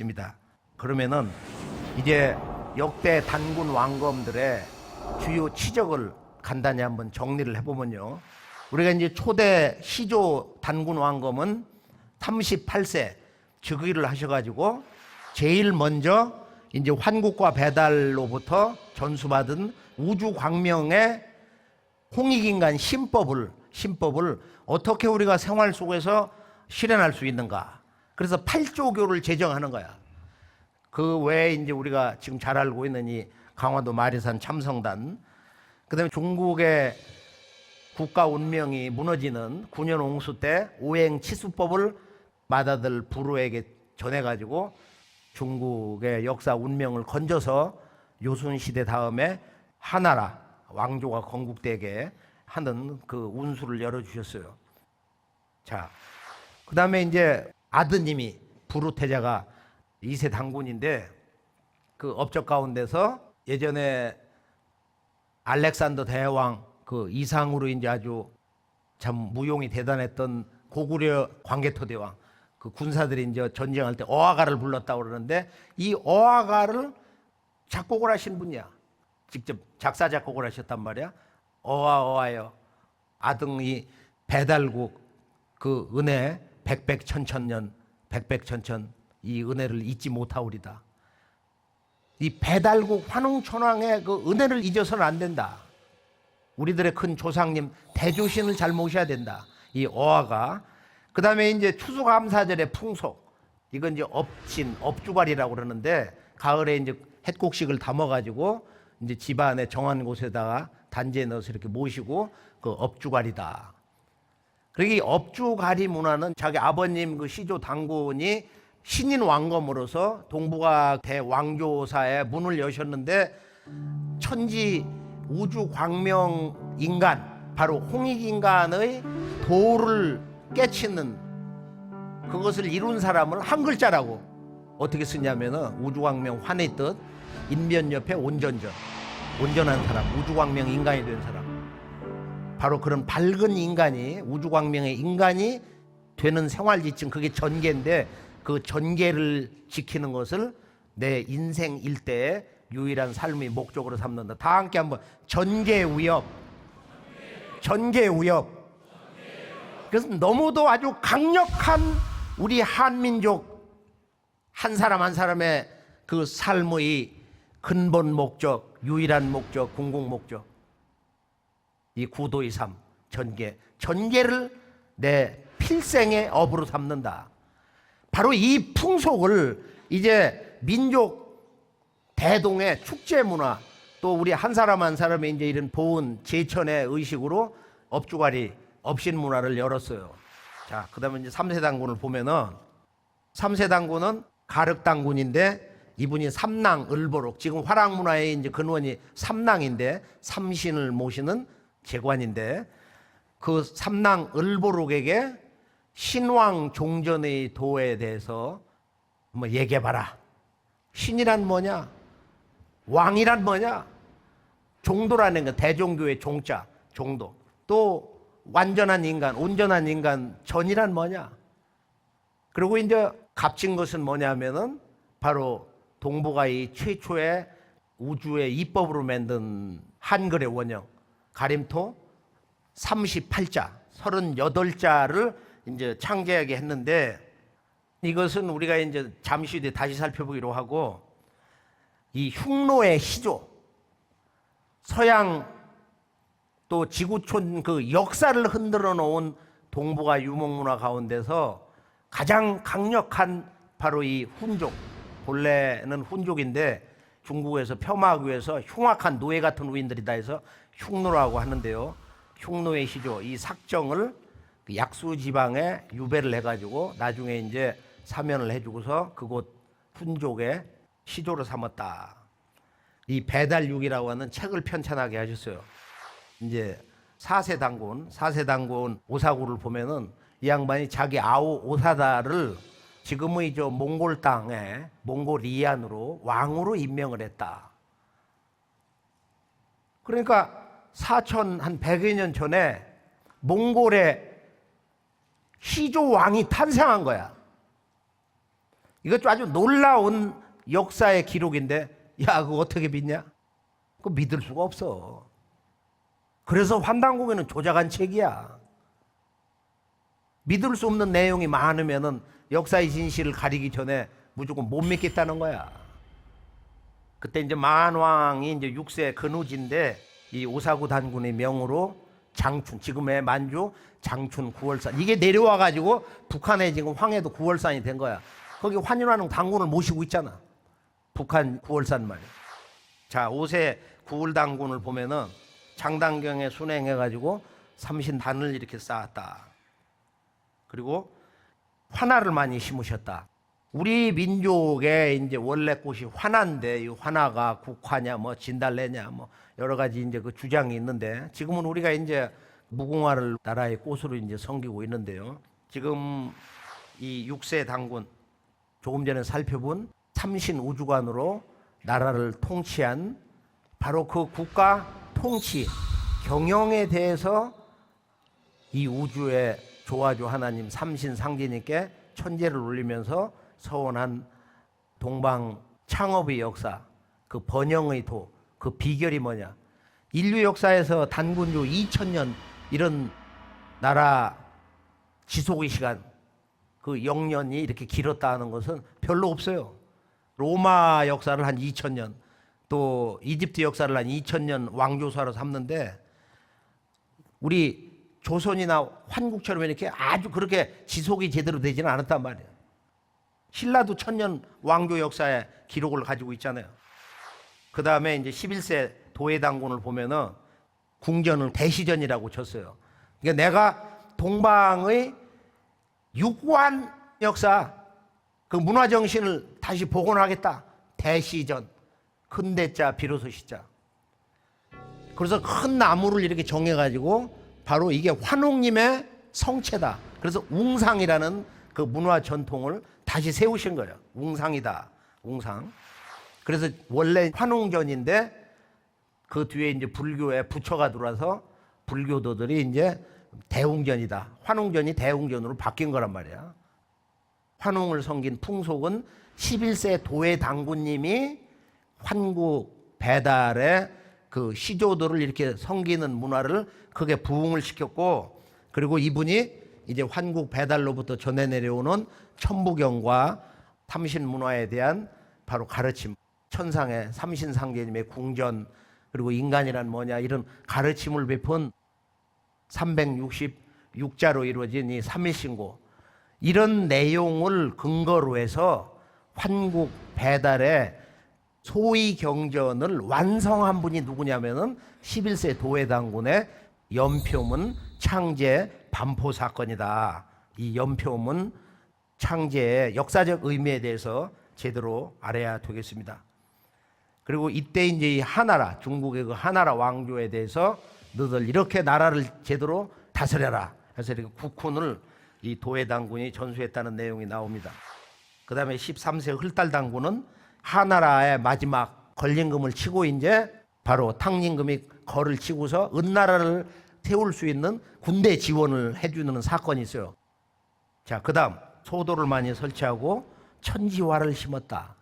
있습니다. 그러면은 이제 역대 단군 왕검들의 주요 치적을 간단히 한번 정리를 해보면요. 우리가 이제 초대 시조 단군 왕검은 38세 즉위를 하셔가지고 제일 먼저 이제 환국과 배달로부터 전수받은 우주광명의 홍익인간 신법을 어떻게 우리가 생활 속에서 실현할 수 있는가. 그래서 8조교를 제정하는 거야. 그 외에 이제 우리가 지금 잘 알고 있는 이 강화도 마리산 참성단, 그다음에 중국의 국가 운명이 무너지는 9년 옹수 때 오행치수법을 맏아들 부르에게 전해가지고 중국의 역사 운명을 건져서 요순시대 다음에 하나라 왕조가 건국되게 하는 그 운수를 열어주셨어요. 자, 그 다음에 이제 아드님이 부르태자가 2세 단군인데 그 업적 가운데서 예전에 알렉산더 대왕 그 이상으로 이제 아주 참 무용이 대단했던 고구려 광개토 대왕 그 군사들이 이제 전쟁할 때 어화가를 불렀다고 그러는데 이 어화가를 작곡을 하신 분이야. 직접 작사 작곡을 하셨단 말이야. 어화여 아등이 배달국 그 은혜 백백천천년 백백천천 이 은혜를 잊지 못하오리다. 이 배달국 환웅천왕의 그 은혜를 잊어서는 안 된다. 우리들의 큰 조상님 대조신을 잘 모셔야 된다. 이 어화가. 그 다음에 이제 추수감사절의 풍속. 이건 이제 업진, 업주갈이라고 그러는데 가을에 이제 햇곡식을 담아가지고 이제 집안에 정한 곳에다가 단지에 넣어서 이렇게 모시고 그 업주갈이다. 그러기 업주갈이 문화는 자기 아버님 그 시조 단군이 신인 왕검으로서 동북아 대왕조사의 문을 여셨는데 천지 우주 광명 인간 바로 홍익인간의 도를 깨치는 그것을 이룬 사람을 한 글자라고 어떻게 쓰냐면은 우주광명 환의 뜻 인면 옆에 온전전 온전한 사람 우주광명 인간이 된 사람 바로 그런 밝은 인간이 우주광명의 인간이 되는 생활지층 그게 전계인데 그 전계를 지키는 것을 내 인생 일대의 유일한 삶의 목적으로 삼는다. 다 함께 한번 전계우협 전계우협. 그래서 너무도 아주 강력한 우리 한민족 한 사람 한 사람의 그 삶의 근본 목적 유일한 목적 궁극 목적 이 구도의 삶 전계를 내 필생의 업으로 삼는다. 바로 이 풍속을 이제 민족 대동의 축제 문화 또 우리 한 사람 한 사람의 이제 이런 보은 제천의 의식으로 업주갈이 업신 문화를 열었어요. 자, 그다음에 이제 3세 단군을 보면은 3세 단군은 가륵 단군인데 이분이 삼랑 을보록 지금 화랑 문화의 이제 근원이 삼랑인데 삼신을 모시는 제관인데 그 삼랑 을보록에게 신왕 종전의 도에 대해서 한번 얘기해봐라. 신이란 뭐냐? 왕이란 뭐냐? 종도라는 건 대종교의 종자, 종도. 또 완전한 인간, 온전한 인간, 전이란 뭐냐? 그리고 이제 값진 것은 뭐냐면은 바로 동북아의 최초의 우주의 이법으로 만든 한글의 원형, 가림토 38자, 38자를 이제 창제하게 했는데 이것은 우리가 이제 잠시 뒤에 다시 살펴보기로 하고 이 흉노의 시조, 서양 또 지구촌 그 역사를 흔들어 놓은 동북아 유목문화 가운데서 가장 강력한 바로 이 훈족, 본래는 훈족인데 중국에서 폄하하기 위해서 흉악한 노예 같은 우인들이다 해서 흉노라고 하는데요. 흉노의 시조, 이 삭정을 약수 지방에 유배를 해가지고 나중에 이제 사면을 해주고서 그곳 훈족의 시조로 삼았다. 이 배달육이라고 하는 책을 편찬하게 하셨어요. 이제 4세 단군 오사구를 보면은 이 양반이 자기 아우 오사다를 지금의 저 몽골 땅에 몽골이안으로 왕으로 임명을 했다. 그러니까 4100여 년 전에 몽골의 시조 왕이 탄생한 거야. 이것도 아주 놀라운 역사의 기록인데, 야, 그거 어떻게 믿냐? 그거 믿을 수가 없어. 그래서 환단고개는 조작한 책이야. 믿을 수 없는 내용이 많으면은 역사의 진실을 가리기 전에 무조건 못 믿겠다는 거야. 그때 이제 만왕이 이제 6세 근우지인데, 이 오사구 단군의 명으로 장춘, 지금의 만주 장춘 구월산, 이게 내려와 가지고 북한에 지금 황해도 구월산이 된 거야. 거기 환윤환웅 단군을 모시고 있잖아. 북한 구월산 말이야. 자, 5세 구월 단군을 보면은 장단경에 순행해 가지고 삼신단을 이렇게 쌓았다. 그리고 화나를 많이 심으셨다. 우리 민족의 이제 원래 꽃이 화나인데, 이 화나가 국화냐 뭐 진달래냐 뭐 여러 가지 이제 그 주장이 있는데, 지금은 우리가 이제 무궁화를 나라의 꽃으로 이제 섬기고 있는데요. 지금 이 6세 단군, 조금 전에 살펴본 삼신 우주관으로 나라를 통치한 바로 그 국가 통치 경영에 대해서 이 우주의 조화조 하나님 삼신 상제님께 천제를 올리면서 서원한 동방 창업의 역사, 그 번영의 도, 그 비결이 뭐냐? 인류 역사에서 단군주 2000년 이런 나라 지속의 시간, 그 영년이 이렇게 길었다 하는 것은 별로 없어요. 로마 역사를 한 2000년, 또 이집트 역사를 한 2000년 왕조사로 삼는데, 우리 조선이나 환국처럼 이렇게 아주 그렇게 지속이 제대로 되지는 않았단 말이에요. 신라도 1000년 왕조 역사의 기록을 가지고 있잖아요. 그 다음에 이제 11세 도해단군을 보면은 궁전을 대시전이라고 쳤어요. 그러니까 내가 동방의 육관 역사, 그 문화 정신을 다시 복원하겠다. 대시전, 큰 대자 비로소 시자. 그래서 큰 나무를 이렇게 정해가지고 바로 이게 환웅님의 성체다. 그래서 웅상이라는 그 문화 전통을 다시 세우신 거예요. 웅상이다. 웅상. 그래서 원래 환웅전인데 그 뒤에 이제 불교에 부처가 들어와서 불교도들이 이제 대웅전이다. 환웅전이 대웅전으로 바뀐 거란 말이야. 환웅을 섬긴 풍속은 11세 도해 당군님이 환국 배달의 그 시조들을 이렇게 섬기는 문화를 크게 부흥을 시켰고, 그리고 이분이 이제 환국 배달로부터 전해 내려오는 천부경과 삼신 문화에 대한 바로 가르침, 천상의 삼신상제님의 궁전, 그리고 인간이란 뭐냐 이런 가르침을 베푼 366자로 이루어진 이 삼일신고, 이런 내용을 근거로 해서 환국 배달의 소위 경전을 완성한 분이 누구냐면은 11세 도해당군의 연표문 창제 반포 사건이다. 이 연표문 창제의 역사적 의미에 대해서 제대로 알아야 되겠습니다. 그리고 이때 이제 이 하나라, 중국의 그 하나라 왕조에 대해서 너들 이렇게 나라를 제대로 다스려라 해서 이렇게 국훈을 이 도해당군이 전수했다는 내용이 나옵니다. 그 다음에 13세 흘달당군은 하나라의 마지막 걸림금을 치고 이제 바로 탕림금이 거를 치고서 은나라를 세울 수 있는 군대 지원을 해주는 사건이 있어요. 자, 그 다음 소도를 많이 설치하고 천지화를 심었다.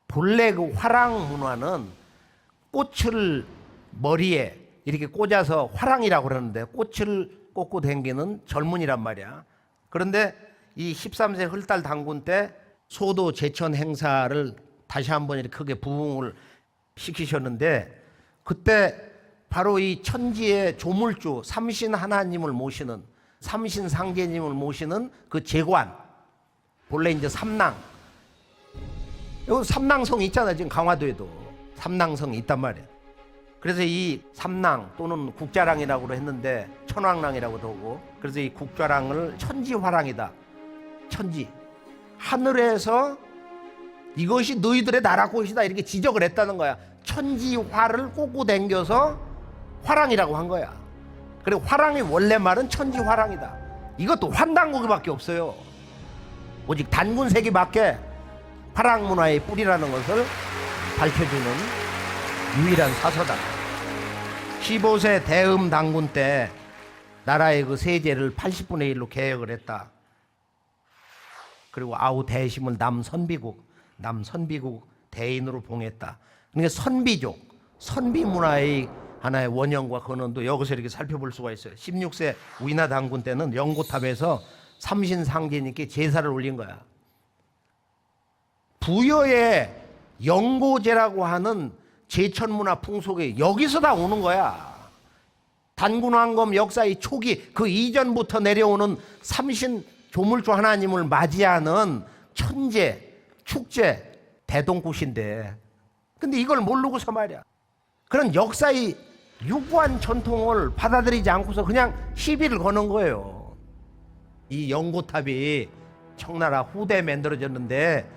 본래 그 화랑 문화는 꽃을 머리에 이렇게 꽂아서 화랑이라고 그러는데, 꽃을 꽂고 다니는 젊은이란 말이야. 그런데 이 13세 흘달 당군 때 소도 제천 행사를 다시 한번 이렇게 크게 부흥을 시키셨는데, 그때 바로 이 천지의 조물주 삼신 하나님을 모시는, 삼신 상제님을 모시는 그 제관, 본래 이제 삼낭, 여기 삼낭성이 있잖아. 지금 강화도에도 삼낭성이 있단 말이야. 그래서 이 삼낭 또는 국자랑이라고 했는데 천왕랑이라고도 하고, 그래서 이 국자랑을 천지화랑이다. 천지, 하늘에서 이것이 너희들의 나라 꽃이다 이렇게 지적을 했다는 거야. 천지화를 꽂고 댕겨서 화랑이라고 한 거야. 그리고 화랑의 원래 말은 천지화랑이다. 이것도 환단고기밖에 없어요. 오직 단군세기밖에 화랑 문화의 뿌리라는 것을 밝혀주는 유일한 사서다. 15세 대음 당군 때 나라의 그 세제를 80분의 1로 개혁을 했다. 그리고 아우 대심을 남선비국 대인으로 봉했다. 그러니까 선비족, 선비 문화의 하나의 원형과 근원도 여기서 이렇게 살펴볼 수가 있어요. 16세 위나 당군 때는 연고탑에서 삼신상제님께 제사를 올린 거야. 부여의 영고제라고 하는 제천문화 풍속이 여기서 다 오는 거야. 단군왕검 역사의 초기 그 이전부터 내려오는 삼신 조물주 하나님을 맞이하는 천제, 축제, 대동굿인데 근데 이걸 모르고서 말이야. 그런 역사의 유구한 전통을 받아들이지 않고서 그냥 시비를 거는 거예요. 이 연고탑이 청나라 후대에 만들어졌는데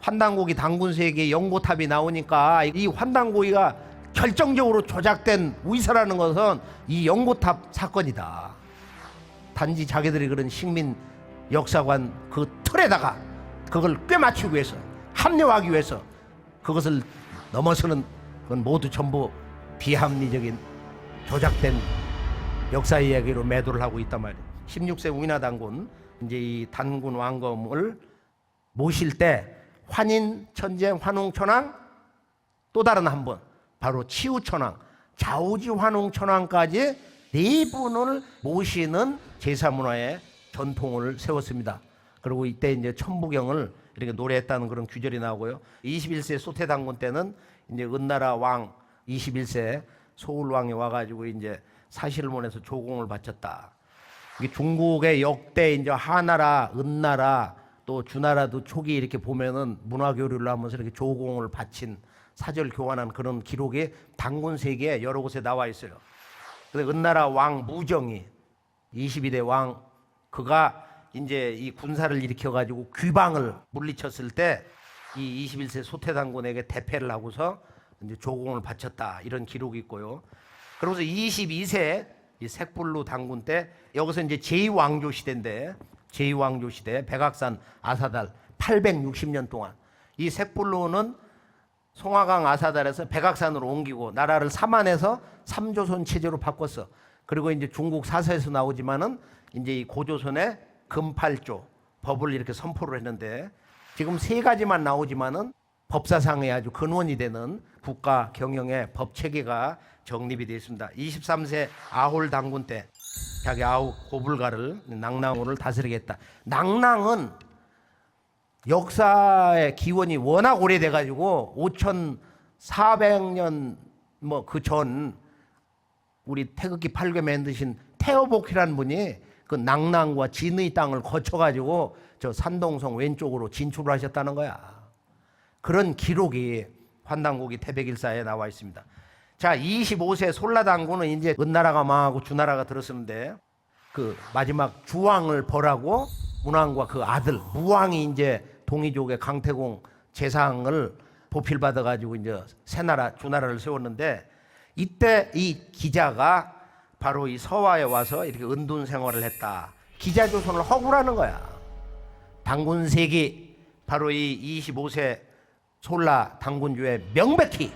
환단고기 당군세계에 연고탑이 나오니까 이 환단고기가 결정적으로 조작된 위서라는 것은 이 연고탑 사건이다. 단지 자기들이 그런 식민 역사관 그 틀에다가 그걸 꿰맞추기 위해서 합리화하기 위해서 그것을 넘어서는 그건 모두 전부 비합리적인 조작된 역사 이야기로 매도를 하고 있단 말이에요. 16세 우이나 단군 이제 이 단군 왕검을 모실 때 환인, 천재, 환웅천왕 또 다른 한 분 바로 치우천왕, 좌우지 환웅천왕까지 네 분을 모시는 제사문화의 전통을 세웠습니다. 그리고 이때 이제 천부경을 이렇게 노래했다는 그런 규절이 나오고요. 21세 소태당군 때는 이제 은나라 왕 21세 소울왕이 와가지고 이제 사실문에서 조공을 바쳤다. 이게 중국의 역대 이제 하나라, 은나라 또 주나라도 초기 이렇게 보면은 문화교류를 하면서 이렇게 조공을 바친 사절 교환한 그런 기록이 당군 세계에 여러 곳에 나와 있어요. 근데 은나라 왕 무정이 22대 왕 그가 이제 이 군사를 일으켜 가지고 귀방을 물리쳤을 때 이 21세 소태당군에게 대패를 하고서 이제 조공을 바쳤다 이런 기록이 있고요. 그러면서 22세 이 색불루 당군 때 여기서 이제 제2왕조 시대인데 제2왕조 시대 백악산 아사달 860년 동안 이 색불루는 송화강 아사달에서 백악산으로 옮기고 나라를 삼한에서 삼조선 체제로 바꿨어. 그리고 이제 중국 사서에서 나오지만은 이제 이 고조선의 금팔조 법을 이렇게 선포를 했는데 지금 세 가지만 나오지만은 법사상에 아주 근원이 되는 국가 경영의 법 체계가 정립이 되어 있습니다. 23세 아홀 당군 때 자기 아홉 고불가를 낭랑호를 다스리겠다. 낭랑은 역사의 기원이 워낙 오래돼 가지고 5400년 뭐 그 전 우리 태극기 8개 만드신 태어복이라는 분이 그 낭랑과 진의 땅을 거쳐 가지고 저 산동성 왼쪽으로 진출을 하셨다는 거야. 그런 기록이 환단고기 태백일사에 나와 있습니다. 자, 25세 솔라당군은 이제 은나라가 망하고 주나라가 들었었는데 그 마지막 주왕을 벌하고 문왕과 그 아들 무왕이 이제 동이족의 강태공 재상을 보필받아 가지고 이제 새나라 주나라를 세웠는데 이때 이 기자가 바로 이 서화에 와서 이렇게 은둔 생활을 했다. 기자조선을 허구라는 거야. 당군세기 바로 이 25세 솔라 당군주에 명백히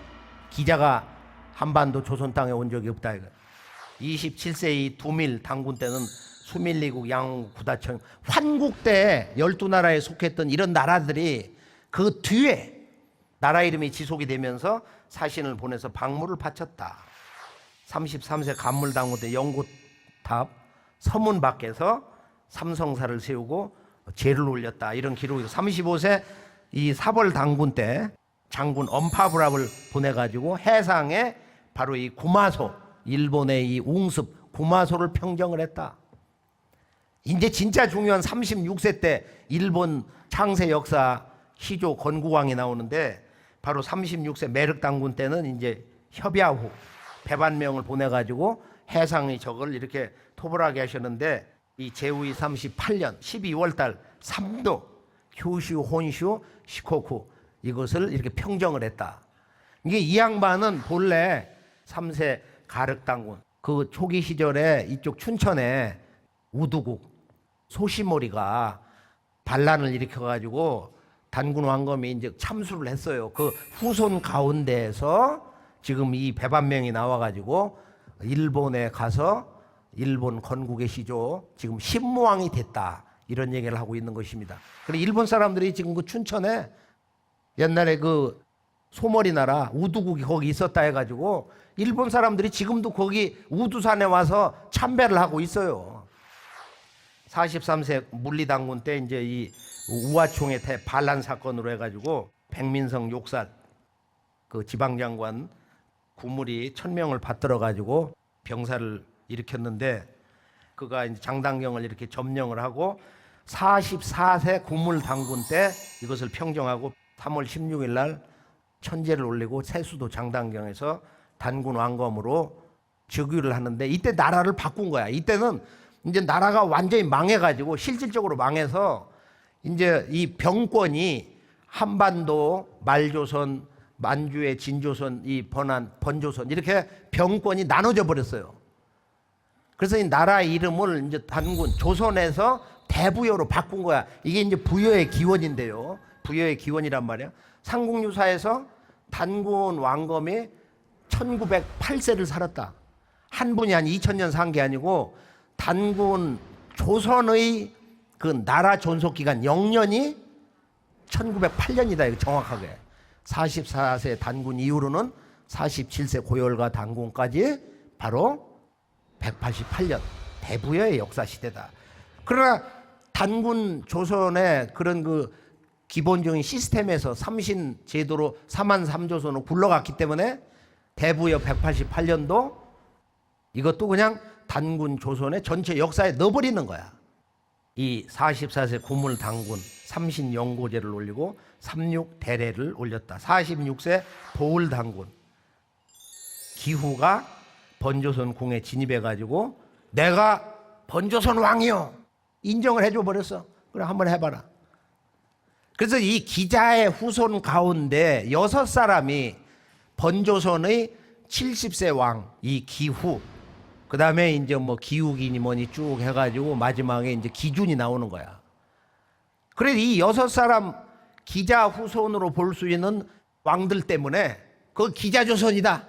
기자가 한반도 조선 땅에 온 적이 없다. 27세 이 두밀 당군 때는 수밀리국, 양국, 구다청, 환국 때 12나라에 속했던 이런 나라들이 그 뒤에 나라 이름이 지속이 되면서 사신을 보내서 박물을 바쳤다. 33세 간물당군 때 연고탑 서문 밖에서 삼성사를 세우고 제를 올렸다. 이런 기록이 35세 이 사벌당군 때 장군 엄파부랍을 보내가지고 해상에 바로 이 구마소 일본의 이 웅습 구마소를 평정을 했다. 이제 진짜 중요한 36세 때 일본 창세 역사 시조 건국왕이 나오는데 바로 36세 매륵당군 때는 이제 협야후 배반명을 보내가지고 해상의 적을 이렇게 토벌하게 하셨는데 이 제후이 38년 12월달 3도 효슈, 혼슈, 시코쿠 이것을 이렇게 평정을 했다. 이게 이 양반은 본래 3세 가륵당군 그 초기 시절에 이쪽 춘천에 우두국 소시모리가 반란을 일으켜가지고 단군 왕검이 이제 참수를 했어요. 그 후손 가운데에서 지금 이 배반명이 나와가지고 일본에 가서 일본 건국의 시조 지금 신무왕이 됐다. 이런 얘기를 하고 있는 것입니다. 그리고 일본 사람들이 지금 그 춘천에 옛날에 그 소머리 나라 우두국이 거기 있었다 해가지고 일본 사람들이 지금도 거기 우두산에 와서 참배를 하고 있어요. 43세 물리당군 때 이제 이 우화총의 반란 사건으로 해가지고 백민성 욕살 그 지방장관 구물이 1000명을 받들어 가지고 병사를 일으켰는데 그가 이제 장당경을 이렇게 점령을 하고 44세 구물 당군 때 이것을 평정하고 3월 16일 날 천제를 올리고 세수도 장당경에서 단군 왕검으로 즉위를 하는데 이때 나라를 바꾼 거야. 이때는 이제 나라가 완전히 망해가지고 실질적으로 망해서 이제 이 병권이 한반도, 말조선, 만주의 진조선, 이 번조선 이렇게 병권이 나눠져 버렸어요. 그래서 이 나라 이름을 이제 단군 조선에서 대부여로 바꾼 거야. 이게 이제 부여의 기원인데요. 부여의 기원이란 말이야. 삼국유사에서 단군 왕검이 1908세를 살았다. 한 분이 한 2000년 산 게 아니고 단군 조선의 그 나라 존속 기간 영년이 1908년이다. 정확하게. 44세 단군 이후로는 47세 고열과 단군까지 바로 188년 대부여의 역사 시대다. 그러나 단군 조선의 그런 그 기본적인 시스템에서 삼신 제도로 사만 삼조선으로 굴러갔기 때문에 대부여 188년도 이것도 그냥 단군 조선의 전체 역사에 넣어버리는 거야. 이 44세 구물 당군 삼신 영고제를 올리고 36대례를 올렸다. 46세 보울 당군 기후가 번조선 궁에 진입해 가지고 내가 번조선 왕이요 인정을 해줘 버렸어. 그래 한번 해봐라. 그래서 이 기자의 후손 가운데 6사람이 번조선의 70세 왕 이 기후, 그 다음에 이제 뭐 기욱이니 뭐니 쭉 해가지고 마지막에 이제 기준이 나오는 거야. 그래서 이 6사람 기자 후손으로 볼 수 있는 왕들 때문에 그 기자조선이다.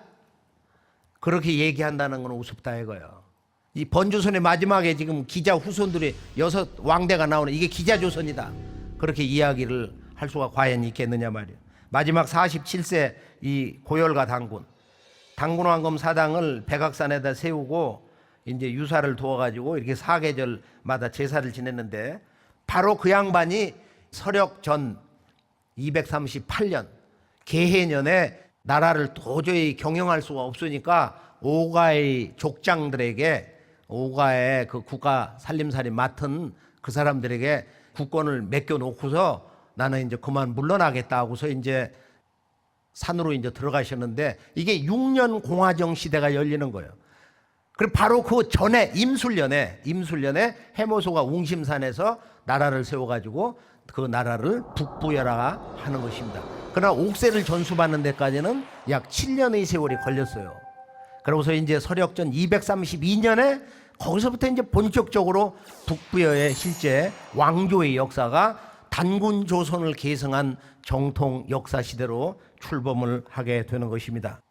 그렇게 얘기한다는 건 우습다 이거예요. 이 번조선의 마지막에 지금 기자 후손들이 6 왕대가 나오는 이게 기자조선이다. 그렇게 이야기를 할 수가 과연 있겠느냐 말이에요. 마지막 47세 이 고열과 단군 왕검 사당을 백악산에다 세우고 이제 유사를 두어가지고 이렇게 사계절마다 제사를 지냈는데 바로 그 양반이 서력 전 238년 개해년에 나라를 도저히 경영할 수가 없으니까 오가의 족장들에게 오가의 그 국가 살림살이 맡은 그 사람들에게 국권을 맡겨놓고서 나는 이제 그만 물러나겠다 하고서 이제 산으로 이제 들어가셨는데 이게 6년 공화정 시대가 열리는 거예요. 그리고 바로 그 전에 임술년에 해모소가 웅심산에서 나라를 세워가지고 그 나라를 북부여라 하는 것입니다. 그러나 옥세를 전수받는 데까지는 약 7년의 세월이 걸렸어요. 그러고서 이제 서력전 232년에 거기서부터 이제 본격적으로 북부여의 실제 왕조의 역사가 단군 조선을 계승한 정통 역사 시대로 출범을 하게 되는 것입니다.